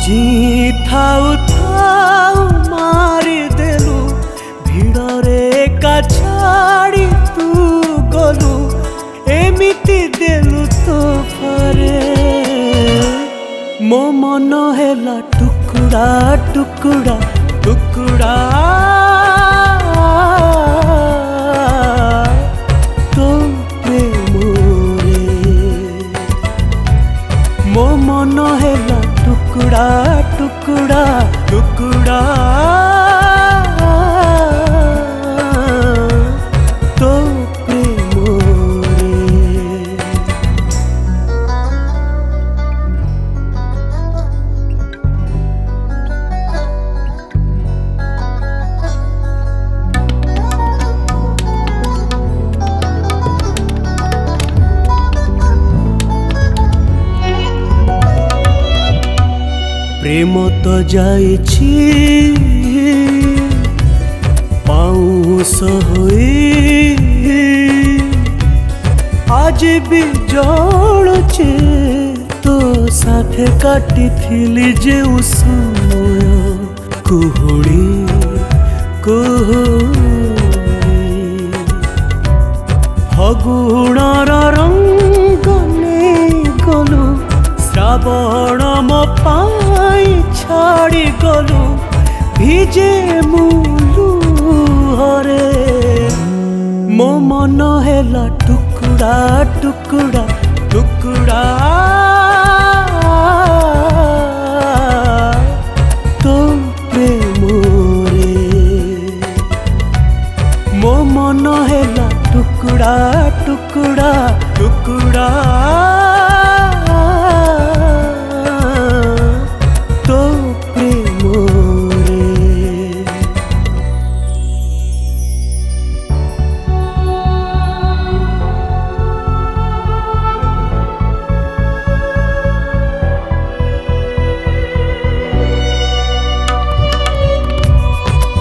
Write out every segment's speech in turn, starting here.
जी थाउ थाउ मारी देलु भिड़रे का छाड़ी तू गलु एमिति देलु तो फरे मो मन हेला टुकुड़ा टुकुड़ा टुकुड़ा तो प्रेम रे मो मन हेला टुकुड़ा टुकुड़ा टुकुड़ा तो प्रेम रे। प्रेम तो जाइछि पाउस होई आज भी जलुचे तो साथे काटी थिली जे समय कुहुड़ी कुहुड़ी फगुणर रंग नहीं गलु श्रावण मो पाई छाड़ी गलु भिजे मुलु हरे मो मन हेला टुकुड़ा टुकुड़ा टुकुड़ा तो प्रेम रे मो मन हेला टुकुड़ा टुकुड़ा टुकुड़ा तो प्रेम रे।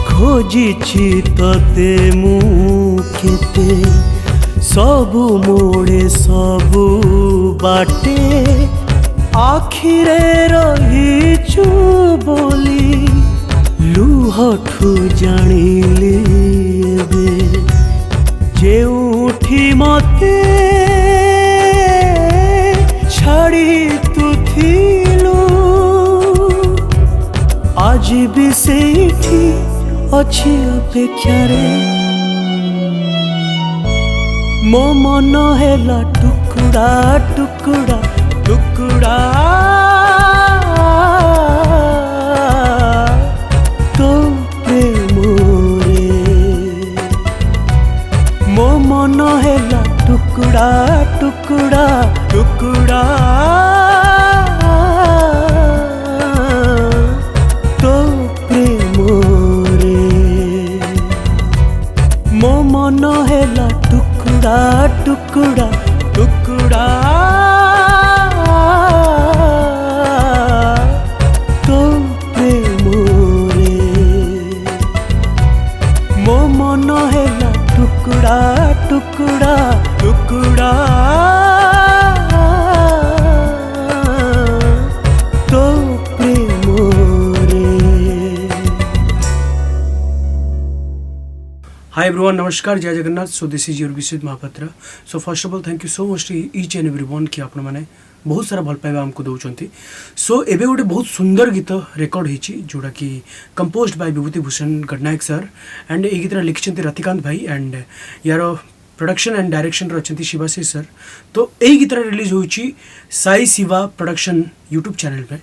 खोजिछि तते मु केते सबु मोड़े सबु बाटे आखिरे रहिछु बोली लुहठु जानिली एबे जेउठी मते छाड़ी तू थिलु आज भी सेठी अच्छी अपेक्षा रे मो मन हेला टुकुड़ा टुकुड़ा टुकुड़ा तो प्रेम रे मो मन हेला टुकुड़ा टुकुड़ा टुकुड़ा तो प्रेम रे मो मन हेला टुकुड़ा टुकुड़ा टुकुड़ा तो प्रेम रे मो मन हेला टुकुड़ा टुकुड़ा टुकुड़ा तो प्रेम रे। Hi everyone, नमस्कार, जय Jagannath. So this is your Biswajit Mahapatra. So first of all thank you so much each and everyone कि आपण मैंने बहुत सारा भल पाइबा आमको दौरान। सो एबे गोटे बहुत सुंदर गीत रेकर्ड होती जोटा कि composed by Vibhuti Bhushan Gananayak sir and ये गीत लिखिं रतिकांत भाई एंड यार प्रोडक्शन एंड डायरेक्शन अच्छा शिवाशीष सर। तो यही गीत रिलीज होची Sai Shiva production YouTube channel पे।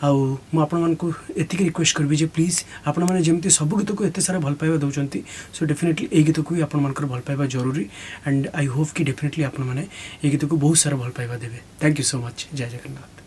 आउ मुझे एतिक रिक्वेस्ट करी जे प्लीज आपण मैंने जमी सब गीत को एत सारा भल पाइबा दौरान। सो डेफिनेटली ये गीत को भी आपण भल पाइबा जरूरी एंड आई होप कि डेफिनेटली आपण मैंने ये गीत को बहुत सारा भल पाइबा देवे। Thank you so much. जय जगन्नाथ।